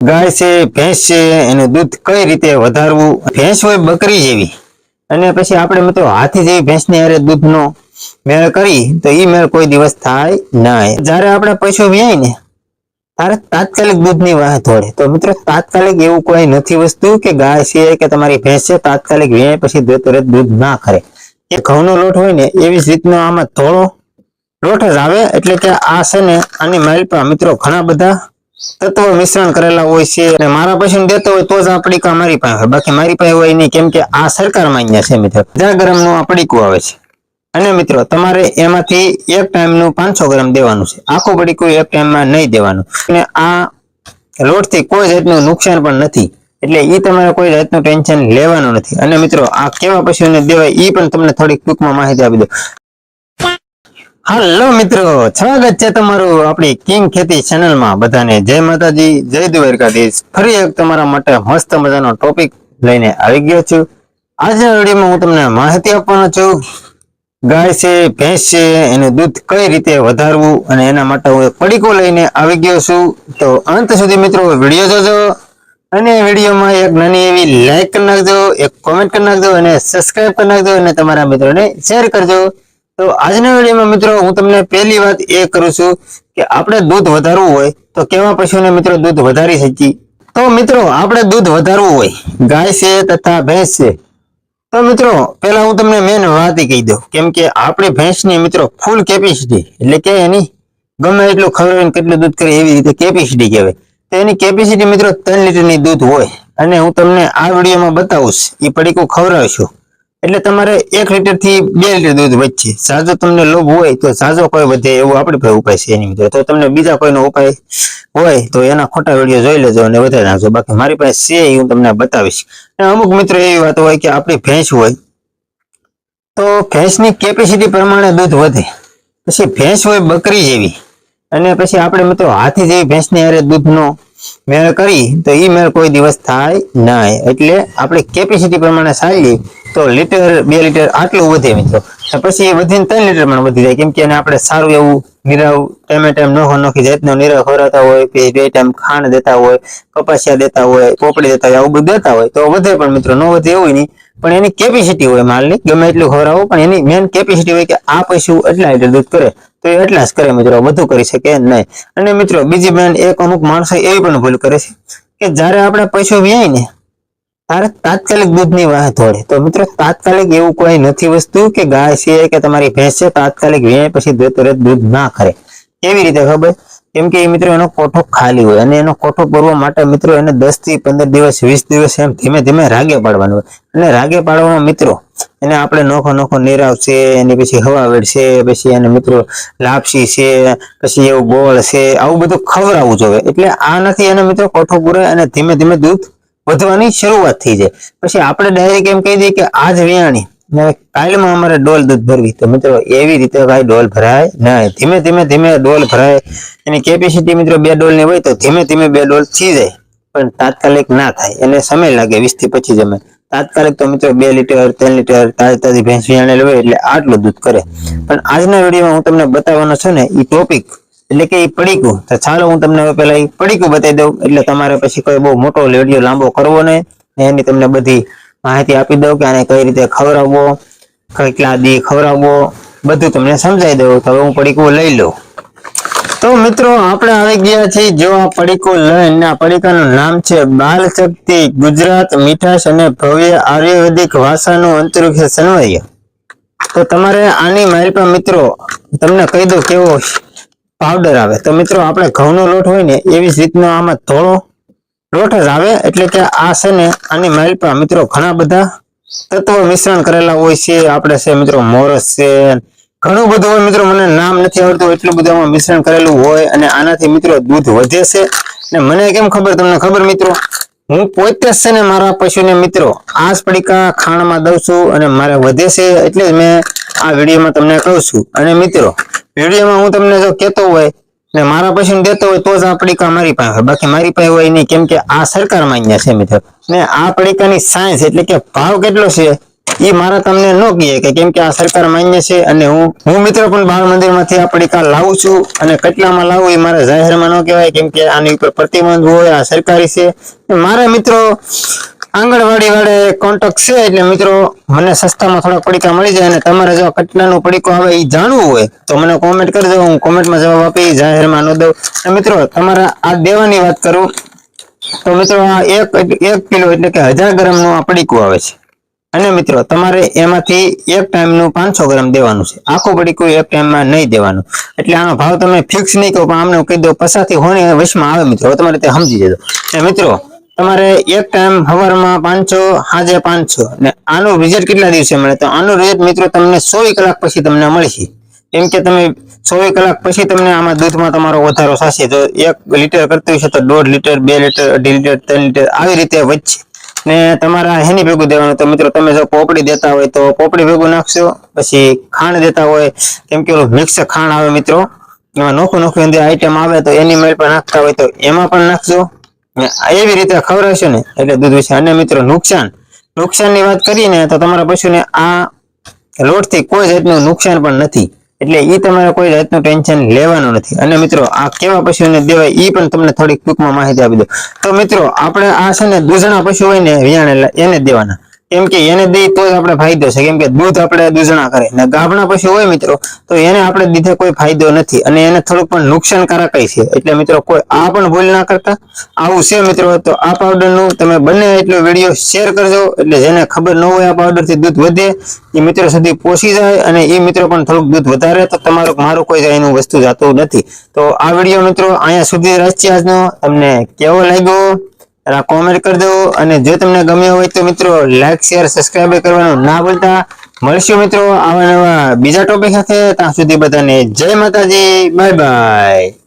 ગાય છે, ભેંસ છે, એનું દૂધ કઈ રીતે વધારવું? ભેંસ હોય બકરી જેવી, અને પછી આપણે મિત્રો હાથી જેવી ભેંસની હારે દૂધનો મેળ કરી તો ઈ મેળ કોઈ દિવસ થાય નહીં. જ્યારે આપણે પશુ વ્યાય ને તારે તાત્કાલિક દૂધની વાહ થોડે. તો મિત્રો તાત્કાલિક એવું કોઈ નથી વસ્તુ કે ગાય છે કે તમારી ભેંસ છે તાત્કાલિક વ્યાય પછી તરત દૂધ ના કરે. એ ઘઉંનો લોટ હોય ને એવી જ રીતનો આમાં થોડો લોટ જ આવે. એટલે કે આ છે ને આની માલપા મિત્રો ઘણા બધા તત્વો મિશ્રણ કરેલા હોય છે, અને મારા પશુને દેતો હોય તો જ આ પડીકા મારી પાસે હોય, બાકી મારી પાસે હોય નહીં. કેમ કે આ સરકાર માન્ય છે મિત્રો. 10 ગ્રામનું આ પડીકું આવે છે, અને મિત્રો તમારે એમાંથી એક ટાઈમનું 500 ગ્રામ દેવાનું છે. આખું પડીકું એક ટાઈમમાં નહીં દેવાનું. અને આ લોટથી કોઈ જાતનું નુકસાન પણ નથી, એટલે ઈ તમારે કોઈ જાતનું ટેન્શન લેવાનું નથી. અને મિત્રો આ કેવા પશુને દેવાય ઈ પણ તમને થોડીક ટૂંકમાં માહિતી આપી દઉં. હાલો મિત્રો, સ્વાગત છે તમારું આપણી કિંગ ખેતી ચેનલમાં. બધાને જય માતાજી, જય દ્વારકાધીશ. ફરી એક તમારા માટે મસ્ત મજાનો ટોપિક લઈને આવી ગયો છું. આજના વિડીયોમાં હું તમને માહિતી આપવાનો છું. ગાય છે, ભેંસ છે, એનું દૂધ કઈ રીતે વધારવું, અને એના માટે હું એક પડીકો લઈને આવી ગયો છું. તો અંત સુધી મિત્રો વિડીયો જોજો, અને વિડીયોમાં એક નાની એવી લાઈક કરી નાખજો, એક કોમેન્ટ કરી નાખજો, અને સબસ્ક્રાઇબ કરી નાખજો, અને તમારા મિત્રોને શેર કરજો. તો આજના વિડીયોમાં મિત્રો હું તમને પહેલી વાત એ કરું છું કે આપણે દૂધ વધારવું હોય તો કેવા પશુને મિત્રો દૂધ વધારી શકીએ. તો મિત્રો આપણે દૂધ વધારવું હોય ગાય છે તથા ભેંસ છે, તો મિત્રો પહેલા હું તમને મેન વાત કહી દઉં. કેમ કે આપણી ભેંસની મિત્રો ફૂલ કેપેસિટી, એટલે કે એની ગમે એટલું ખવડાવીને કેટલું દૂધ કરે એવી રીતે કેપેસિટી કહેવાય. તો એની કેપેસિટી મિત્રો 3 લીટરની દૂધ હોય, અને હું તમને આ વિડીયોમાં બતાવીશ એ પડીકું ખવડાવીશું. એટલે તમારે 1 લીટર થી 2 લીટર દૂધ વચ્ચે. સાજો તમને લોભ હોય તો સાજો કોઈ વધે એવું આપણી પાસે ઉપાય છે એની મિત્રો. તો તમને બીજા કોઈનો ઉપાય હોય તો એના ખોટા વિડીયો જોઈ લેજો અને વધારી નાખજો. બાકી મારી પાસે છે એ હું તમને બતાવીશ. અને અમુક મિત્રો એવી વાત હોય કે આપણી ભેંસ હોય તો ભેંસની કેપેસિટી પ્રમાણે દૂધ વધે. પછી ભેંસ હોય બકરી જેવી, અને પછી આપણે મિત્રો હાથી જેવી ભેંસની હારે દૂધનો મેળ કરી તો ઈ મેળ કોઈ દિવસ થાય નહીં. એટલે આપણે કેપેસિટી પ્રમાણે ચાલીએ તો લીટર 2 લીટર આટલું વધે મિત્રો. પછી એ વધીને 3 લીટર પણ વધી જાય. કેમ કે એને આપણે સારું એવું નિરાવ ટાઈમ નોખી જાતનો નિરાવ ખવડાવતા હોય, પછી 2 ટાઈમ ખાંડ દેતા હોય, કપાસિયા દેતા હોય, પોપડી દેતા હોય, આવું બધું દેતા હોય તો વધે. પણ મિત્રો ન વધે એવું નહીં, પણ એની કેપેસિટી હોય માલની. ગમે એટલું ખવડાવો પણ એની મેન કેપેસિટી હોય કે આ પશુ એટલા લીટર દૂધ કરે તો એ એટલા જ કરે મિત્રો, વધુ કરી શકે નહીં. અને મિત્રો બીજી બેન એક અમુક માણસો એવી પણ ભૂલ કરે છે કે જ્યારે આપણે પશુ વ્યાય ને તારે તાત્કાલિક દૂધની વાહ થોડે. તો મિત્રો તાત્કાલિક એવું કોઈ નથી વસ્તુ કે ગાય છે કે તમારી ભેંસ છે તાત્કાલિક વ્યાય પછી તરત દૂધ ના કરે. કેવી રીતે ખબર? કેમ કે એ મિત્રો એનો કોઠો ખાલી હોય, અને એનો કોઠો પૂરવા માટે મિત્રો એને 10 થી 15 દિવસ 20 દિવસ એમ ધીમે ધીમે રાગે પાડવાનું હોય. અને રાગે પાડવામાં મિત્રો એને આપણે નોખો નિરાવ છે, એની પછી હવાવેડ છે, પછી એને મિત્રો લાપસી છે, પછી એવું ગોળ છે, આવું બધું ખવડાવવું જોઈએ. એટલે આ નથી એને મિત્રો કોઠો પૂરે અને ધીમે ધીમે દૂધ વધવાની શરૂઆત થઈ જાય. પછી આપણે ડાયરેક્ટ એમ કહી દઈએ કે આજ વ્યાણી કાલમાં અમારે ડોલ દૂધ ભરવી, તો મિત્રો એવી રીતે કઈ ડોલ ભરાય નહીં. ધીમે ડોલ ભરાય. એની કેપેસિટી મિત્રો 2 ડોલની હોય તો ધીમે 2 ડોલ થઈ જાય, પણ તાત્કાલિક ના થાય. એને સમય લાગે 20 થી 25 જમે. તાત્કાલિક તો મિત્રો 2 લીટર 3 લીટર તાજી ભેંસ વ્યાણેલ હોય એટલે આટલું દૂધ કરે. પણ આજના વિડીયોમાં હું તમને બતાવવાનો છું ને એ ટોપિક, એટલે કે એ પડીકું. તો ચાલો હું તમને પેલા એ પડીકું બતાવી દઉં, એટલે તમારે પછી કોઈ બહુ મોટો વિડીયો લાંબો કરવો નહીં. એની તમને બધી માહિતી આપી દઉં કે આને કઈ રીતે ખવડાવવો, કેટલા દી ખવડાવવો, બધું તમને સમજાવી દઉં. તો હવે હું પડીકું લઈ લઉં. તો મિત્રો આપણે આવી ગયા છીએ જો આ પડીકું લઈને. આ પડીકાનું નામ છે બાલ શક્તિ ગુજરાત મીઠાશ અને ભવ્ય આયુર્વેદિક ભાષાનું અંતરિક્ષ સન્વય. તો તમારે આની મારી મિત્રો તમને કહી દઉં કેવો પાવડર આવે. તો મિત્રો આપણે ઘઉંનો લોટ હોય ને એવી જ રીતનો આમાં થોડો લોટ જ આવે. એટલે કે આ છે ને આની માલપા મિત્રો ઘણા બધા તત્વો મિશ્રણ કરેલા હોય છે. આપણે છે મિત્રો મોરસ છે, ઘણું બધું હોય મિત્રો, મને નામ નથી આવડતું, એટલું બધું આમાં મિશ્રણ કરેલું હોય. અને આનાથી મિત્રો દૂધ વધે છે. અને મને કેમ ખબર? તમને ખબર મિત્રો, હું પોતે જ છે ને મારા પશુને મિત્રો આ જ પડીકા ખાણમાં દઉં છું, અને મારે વધે છે એટલે જ મેં આ વિડીયોમાં તમને કહું છું. અને મિત્રો વિડીયોમાં હું તમને જો કહેતો હોય ને મારા પશુને દેતો હોય તો જ આ પડીકા મારી પાસે હોય, બાકી મારી પાસે હોય નહીં. કેમ કે આ સરકાર માન્ય છે મિત્રો. ને આ પડીકાની સાયન્સ એટલે કે ભાવ કેટલો છે એ મારા તમને ન કહે કે કેમ કે આ સરકાર માન્ય છે અને હું મિત્રો પણ બાળ મંદિર માંથી આ પડીકા લાવું છું અને કેટલામાં લાવું એ મારે જાહેરમાં ન કહેવાય કેમ કે આની ઉપર પ્રતિબંધ હોય, આ સરકારી છે. મારા મિત્રો આંગણવાડી વાળે કોન્ટેક્ટ છે એટલે મિત્રો મને સસ્તામાં થોડા પડીકા મળી જાય અને તમારે જો કેટલાનું પડીકો આવે એ જાણવું હોય તો મને કોમેન્ટ કરજો, હું કોમેન્ટમાં જવાબ આપી, જાહેરમાં ન દઉં. મિત્રો તમારે આ દેવાની વાત કરું તો મિત્રો આ એક કિલો એટલે કે 1000 ગ્રામ નું આ પડીકું આવે છે અને મિત્રો તમારે એમાંથી એક ટાઈમ નું 500 ગ્રામ દેવાનું છે. આખું પડીકું એક ટાઈમમાં નહીં દેવાનું. એટલે આનો ભાવ તમે ફિક્સ નહીં કહો પણ આમને કહી દો 50 થી હોની વશમાં આવે મિત્રો, તમારે તે સમજી જજો. મિત્રો તમારે એક ટાઈમ સવારમાં 500, સાંજે 500 ને આનું રિઝલ્ટ કેટલા દિવસે મળે તો આનું રિઝલ્ટ મિત્રો તમને 24 કલાક પછી તમને મળશે. કેમ કે તમે 24 કલાક પછી તમને આમાં દૂધમાં તમારો વધારો થશે. તો 1 લીટર કરતું હશે તો 1.5 લીટર, 2 લીટર, 2.5 લીટર, 3 લીટર આવી રીતે વધશે. ને તમારા હેની ભેગું દેવાનું તો મિત્રો તમે જો પોપડી દેતા હોય તો પોપડી ભેગું નાખશો, પછી ખાંડ દેતા હોય કેમ કે મિક્સ ખાંડ આવે મિત્રો, એમાં નોખું અંદર આઈટમ આવે તો એની મેળ પણ નાખતા હોય તો એમાં પણ નાખજો. એવી રીતે ખવડાવશો ને એટલે દૂધ વિશે. અને મિત્રો નુકસાનની વાત કરીએ ને તો તમારા પશુને આ લોટથી કોઈ જાતનું નુકસાન પણ નથી. એટલે એ તમારે કોઈ જાતનું ટેન્શન લેવાનું નથી. અને મિત્રો આ કેવા પશુને દેવાય એ પણ તમને થોડીક ટૂંકમાં માહિતી આપી દો. તો મિત્રો આપણે આ છે ને દૂધણા પશુ હોય ને વિયાણેલા એને દેવાના, કેમ કે એને દઈ તો જ આપણે ફાયદો છે. કેમ કે દૂધ આપણે દૂધણા કરે ને ગાભણા પશુ હોય મિત્રો તો એને આપણે દીધે કોઈ ફાયદો નથી અને એને થોડુંક પણ નુકસાનકારક છે. એટલે મિત્રો કોઈ આ પણ ભૂલ ના કરતા. આવું છે મિત્રો. તો આ પાવડરનું તમે બંને એટલો વિડીયો શેર કરજો એટલે જેને ખબર ન હોય આ પાવડરથી દૂધ વધે એ મિત્રો સુધી પહોંચી જાય અને એ મિત્રો પણ થોડુંક દૂધ વધારે તો તમારું મારું કોઈ એનું વસ્તુ જાતું નથી. તો આ વિડીયો મિત્રો અહીંયા સુધી રાખીએ આજનો. તમને કેવો લાગ્યો કોમેન્ટ કરી દો અને જો તમને ગમ્યો હોય તો મિત્રો લાઈક, શેર, સબસ્ક્રાઇબ કરવાનું ના ભૂલતા. મળશું મિત્રો આવા નવા બીજા ટોપિક સાથે. ત્યાં સુધી બધાને જય માતાજી, બાય બાય.